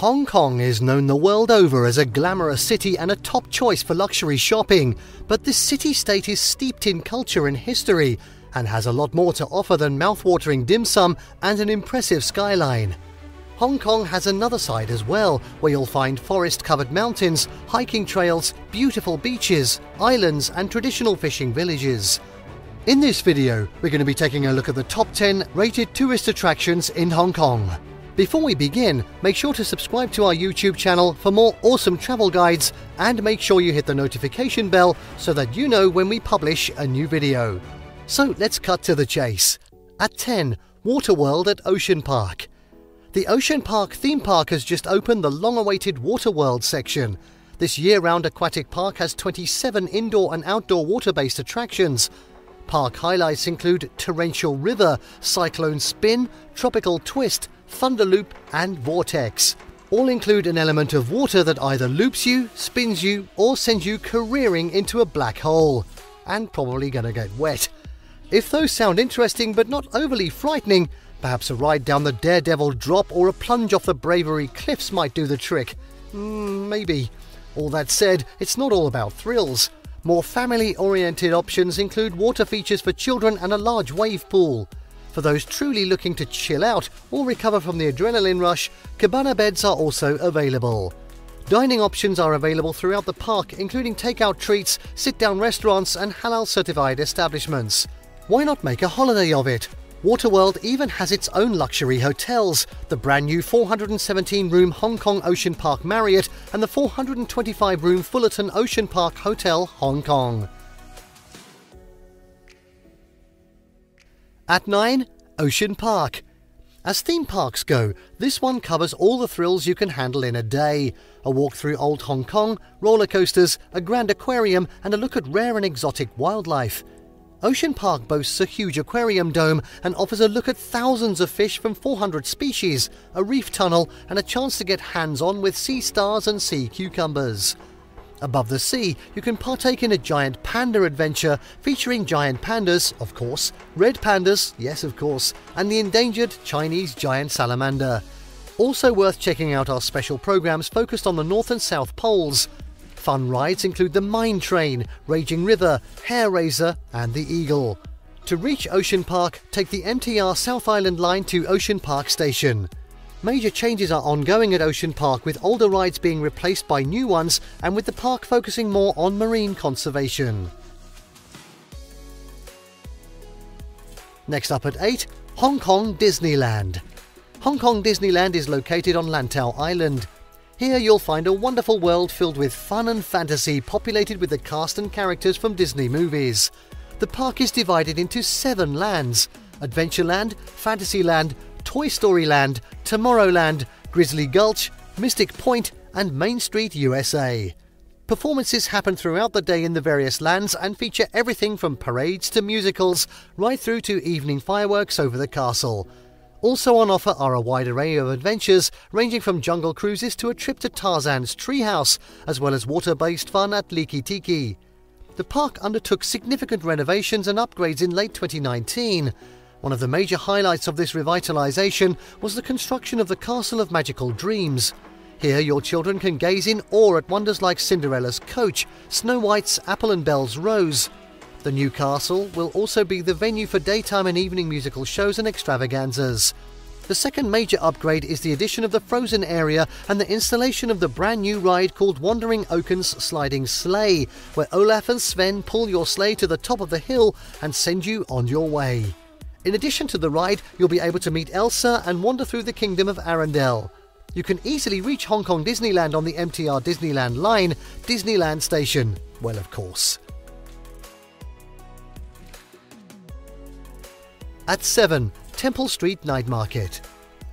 Hong Kong is known the world over as a glamorous city and a top choice for luxury shopping, but this city-state is steeped in culture and history and has a lot more to offer than mouth-watering dim sum and an impressive skyline. Hong Kong has another side as well, where you'll find forest-covered mountains, hiking trails, beautiful beaches, islands and traditional fishing villages. In this video, we're going to be taking a look at the top 10 rated tourist attractions in Hong Kong. Before we begin, make sure to subscribe to our YouTube channel for more awesome travel guides and make sure you hit the notification bell so that you know when we publish a new video. So let's cut to the chase. At 10, Waterworld at Ocean Park. The Ocean Park theme park has just opened the long-awaited Waterworld section. This year-round aquatic park has 27 indoor and outdoor water-based attractions. Park highlights include Torrential River, Cyclone Spin, Tropical Twist, Thunder Loop and Vortex. All include an element of water that either loops you, spins you or sends you careering into a black hole. And probably gonna get wet. If those sound interesting but not overly frightening, perhaps a ride down the Daredevil Drop or a plunge off the Bravery Cliffs might do the trick. Maybe. All that said, it's not all about thrills. More family-oriented options include water features for children and a large wave pool. For those truly looking to chill out or recover from the adrenaline rush, cabana beds are also available. Dining options are available throughout the park, including takeout treats, sit-down restaurants and halal-certified establishments. Why not make a holiday of it? Waterworld even has its own luxury hotels, the brand new 417-room Hong Kong Ocean Park Marriott and the 425-room Fullerton Ocean Park Hotel, Hong Kong. At 9, Ocean Park. As theme parks go, this one covers all the thrills you can handle in a day. A walk through old Hong Kong, roller coasters, a grand aquarium and a look at rare and exotic wildlife. Ocean Park boasts a huge aquarium dome and offers a look at thousands of fish from 400 species, a reef tunnel and a chance to get hands-on with sea stars and sea cucumbers. Above the sea, you can partake in a giant panda adventure featuring giant pandas, of course, red pandas, yes of course, and the endangered Chinese giant salamander. Also worth checking out are special programs focused on the North and South Poles. Fun rides include the Mine Train, Raging River, Hair Raiser and the Eagle. To reach Ocean Park, take the MTR South Island line to Ocean Park Station. Major changes are ongoing at Ocean Park, with older rides being replaced by new ones and with the park focusing more on marine conservation. Next up at 8, Hong Kong Disneyland. Hong Kong Disneyland is located on Lantau Island. Here you'll find a wonderful world filled with fun and fantasy, populated with the cast and characters from Disney movies. The park is divided into 7 lands: Adventureland, Fantasyland, Toy Story Land, Tomorrowland, Grizzly Gulch, Mystic Point and Main Street USA. Performances happen throughout the day in the various lands and feature everything from parades to musicals, right through to evening fireworks over the castle. Also on offer are a wide array of adventures, ranging from jungle cruises to a trip to Tarzan's treehouse, as well as water-based fun at Leaky Tiki. The park undertook significant renovations and upgrades in late 2019. One of the major highlights of this revitalization was the construction of the Castle of Magical Dreams. Here your children can gaze in awe at wonders like Cinderella's coach, Snow White's Apple and Belle's Rose. The new castle will also be the venue for daytime and evening musical shows and extravaganzas. The second major upgrade is the addition of the Frozen area and the installation of the brand new ride called Wandering Oaken's Sliding Sleigh, where Olaf and Sven pull your sleigh to the top of the hill and send you on your way. In addition to the ride, you'll be able to meet Elsa and wander through the Kingdom of Arendelle. You can easily reach Hong Kong Disneyland on the MTR Disneyland line, Disneyland Station. Well, of course. At 7, Temple Street Night Market.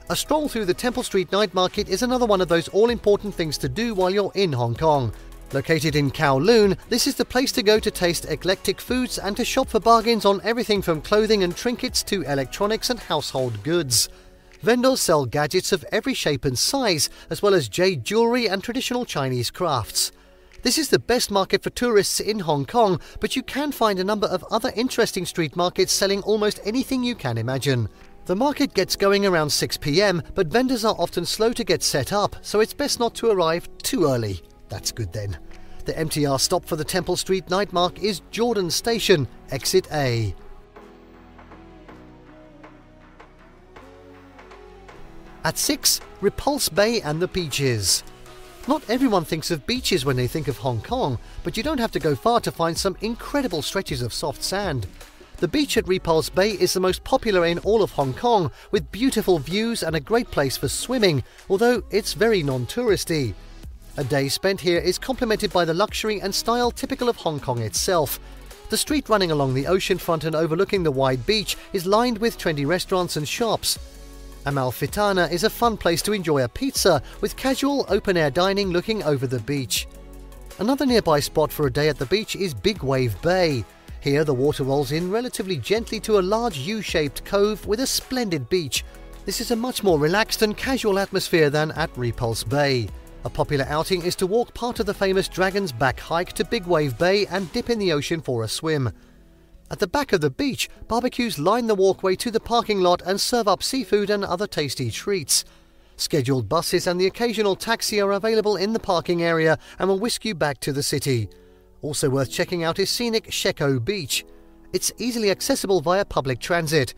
A stroll through the Temple Street Night Market is another one of those all-important things to do while you're in Hong Kong. Located in Kowloon, this is the place to go to taste eclectic foods and to shop for bargains on everything from clothing and trinkets to electronics and household goods. Vendors sell gadgets of every shape and size, as well as jade jewellery and traditional Chinese crafts. This is the best market for tourists in Hong Kong, but you can find a number of other interesting street markets selling almost anything you can imagine. The market gets going around 6 p.m, but vendors are often slow to get set up, so it's best not to arrive too early. That's good then. The MTR stop for the Temple Street night mark is Jordan Station, Exit A. At 6, Repulse Bay and the beaches. Not everyone thinks of beaches when they think of Hong Kong, but you don't have to go far to find some incredible stretches of soft sand. The beach at Repulse Bay is the most popular in all of Hong Kong, with beautiful views and a great place for swimming, although it's very non-touristy. A day spent here is complemented by the luxury and style typical of Hong Kong itself. The street running along the ocean front and overlooking the wide beach is lined with trendy restaurants and shops. Amalfitana is a fun place to enjoy a pizza, with casual open-air dining looking over the beach. Another nearby spot for a day at the beach is Big Wave Bay. Here the water rolls in relatively gently to a large U-shaped cove with a splendid beach. This is a much more relaxed and casual atmosphere than at Repulse Bay. A popular outing is to walk part of the famous Dragon's Back hike to Big Wave Bay and dip in the ocean for a swim. At the back of the beach, barbecues line the walkway to the parking lot and serve up seafood and other tasty treats. Scheduled buses and the occasional taxi are available in the parking area and will whisk you back to the city. Also worth checking out is scenic Sheko Beach. It's easily accessible via public transit.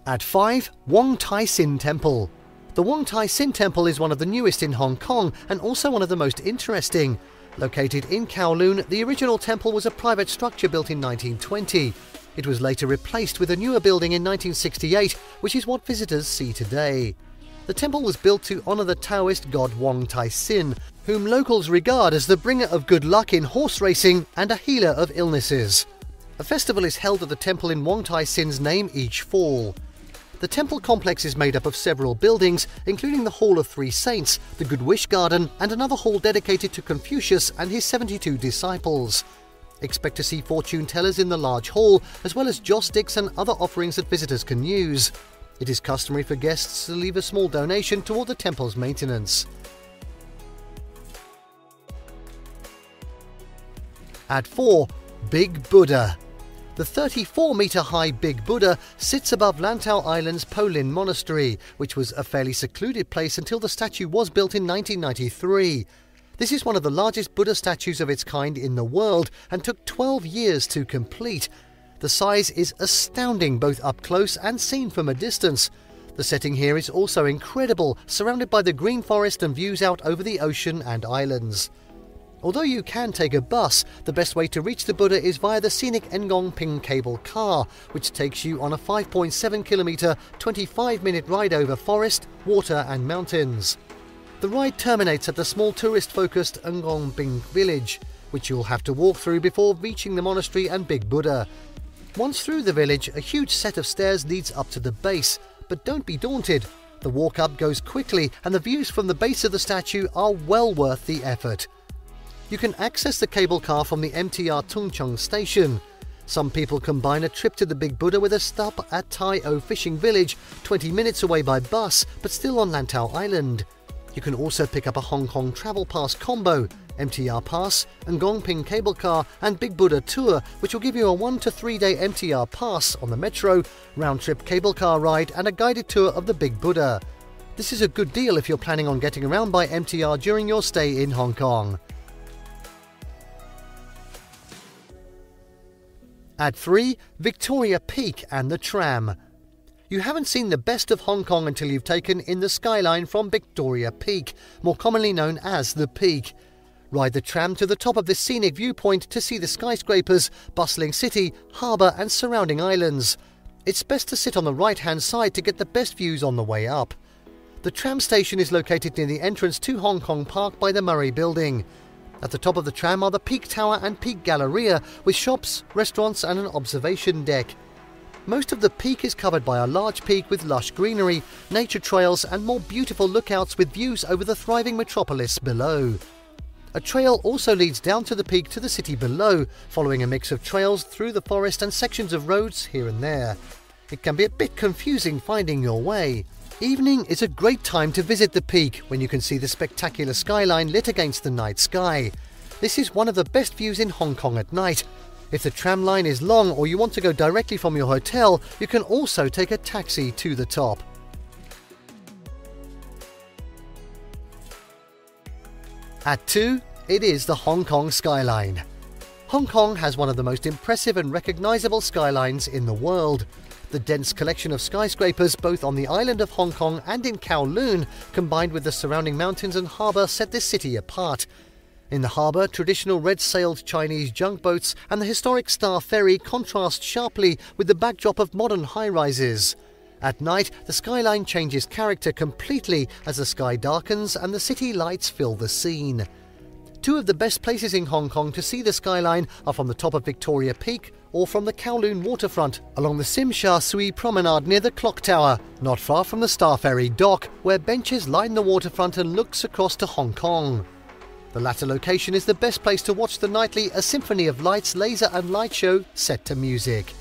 At 5, Wong Tai Sin Temple. The Wong Tai Sin Temple is one of the newest in Hong Kong and also one of the most interesting. Located in Kowloon, the original temple was a private structure built in 1920. It was later replaced with a newer building in 1968, which is what visitors see today. The temple was built to honour the Taoist god Wong Tai Sin, whom locals regard as the bringer of good luck in horse racing and a healer of illnesses. A festival is held at the temple in Wong Tai Sin's name each fall. The temple complex is made up of several buildings, including the Hall of Three Saints, the Good Wish Garden, and another hall dedicated to Confucius and his 72 disciples. Expect to see fortune tellers in the large hall, as well as joss sticks and other offerings that visitors can use. It is customary for guests to leave a small donation toward the temple's maintenance. At 4, Big Buddha. The 34-metre-high Big Buddha sits above Lantau Island's Po Lin Monastery, which was a fairly secluded place until the statue was built in 1993. This is one of the largest Buddha statues of its kind in the world and took 12 years to complete. The size is astounding both up close and seen from a distance. The setting here is also incredible, surrounded by the green forest and views out over the ocean and islands. Although you can take a bus, the best way to reach the Buddha is via the scenic Ngong Ping cable car, which takes you on a 5.7-kilometre, 25-minute ride over forest, water and mountains. The ride terminates at the small tourist-focused Ngong Ping village, which you'll have to walk through before reaching the monastery and Big Buddha. Once through the village, a huge set of stairs leads up to the base, but don't be daunted. The walk up goes quickly and the views from the base of the statue are well worth the effort. You can access the cable car from the MTR Tung Chung station. Some people combine a trip to the Big Buddha with a stop at Tai O Fishing Village, 20 minutes away by bus, but still on Lantau Island. You can also pick up a Hong Kong Travel Pass combo, MTR Pass, Ngong Ping Cable Car and Big Buddha Tour, which will give you a 1 to 3 day MTR Pass on the metro, round-trip cable car ride and a guided tour of the Big Buddha. This is a good deal if you're planning on getting around by MTR during your stay in Hong Kong. At 3, Victoria Peak and the Tram. You haven't seen the best of Hong Kong until you've taken in the Skyline from Victoria Peak, more commonly known as the Peak. Ride the tram to the top of this scenic viewpoint to see the skyscrapers, bustling city, harbour and surrounding islands. It's best to sit on the right-hand side to get the best views on the way up. The tram station is located near the entrance to Hong Kong Park by the Murray Building. At the top of the tram are the Peak Tower and Peak Galleria, with shops, restaurants and an observation deck. Most of the peak is covered by a large peak with lush greenery, nature trails and more beautiful lookouts with views over the thriving metropolis below. A trail also leads down to the peak to the city below, following a mix of trails through the forest and sections of roads here and there. It can be a bit confusing finding your way. Evening is a great time to visit the peak when you can see the spectacular skyline lit against the night sky. This is one of the best views in Hong Kong at night. If the tram line is long or you want to go directly from your hotel, you can also take a taxi to the top. At 2, it is the Hong Kong Skyline. Hong Kong has one of the most impressive and recognizable skylines in the world. The dense collection of skyscrapers both on the island of Hong Kong and in Kowloon, combined with the surrounding mountains and harbour, set this city apart. In the harbour, traditional red-sailed Chinese junk boats and the historic Star Ferry contrast sharply with the backdrop of modern high-rises. At night, the skyline changes character completely as the sky darkens and the city lights fill the scene. Two of the best places in Hong Kong to see the skyline are from the top of Victoria Peak or from the Kowloon waterfront along the Tsim Sha Tsui promenade near the clock tower, not far from the Star Ferry dock, where benches line the waterfront and looks across to Hong Kong. The latter location is the best place to watch the nightly A Symphony of Lights laser and light show set to music.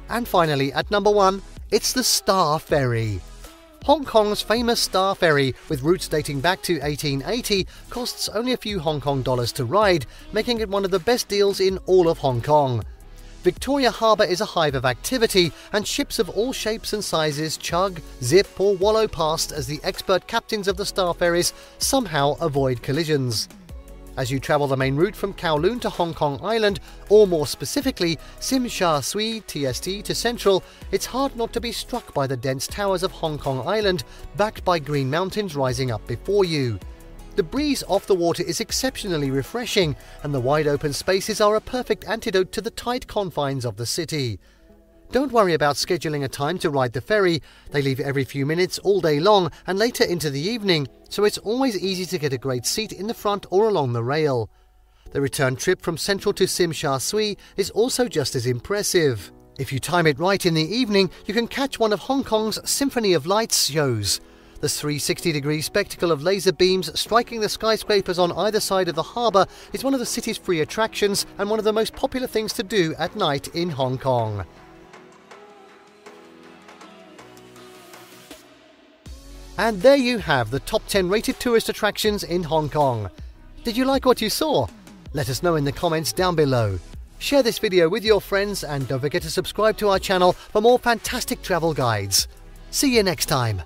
And finally, at number 1, it's the Star Ferry. Hong Kong's famous Star Ferry, with routes dating back to 1880, costs only a few Hong Kong dollars to ride, making it one of the best deals in all of Hong Kong. Victoria Harbour is a hive of activity, and ships of all shapes and sizes chug, zip or wallow past as the expert captains of the Star Ferries somehow avoid collisions. As you travel the main route from Kowloon to Hong Kong Island, or more specifically, Tsim Sha Tsui TST to Central, it's hard not to be struck by the dense towers of Hong Kong Island, backed by green mountains rising up before you. The breeze off the water is exceptionally refreshing, and the wide open spaces are a perfect antidote to the tight confines of the city. Don't worry about scheduling a time to ride the ferry. They leave every few minutes all day long and later into the evening, so it's always easy to get a great seat in the front or along the rail. The return trip from Central to Tsim Sha Tsui is also just as impressive. If you time it right in the evening, you can catch one of Hong Kong's Symphony of Lights shows. The 360-degree spectacle of laser beams striking the skyscrapers on either side of the harbour is one of the city's free attractions and one of the most popular things to do at night in Hong Kong. And there you have the top 10 rated tourist attractions in Hong Kong. Did you like what you saw? Let us know in the comments down below. Share this video with your friends and don't forget to subscribe to our channel for more fantastic travel guides. See you next time.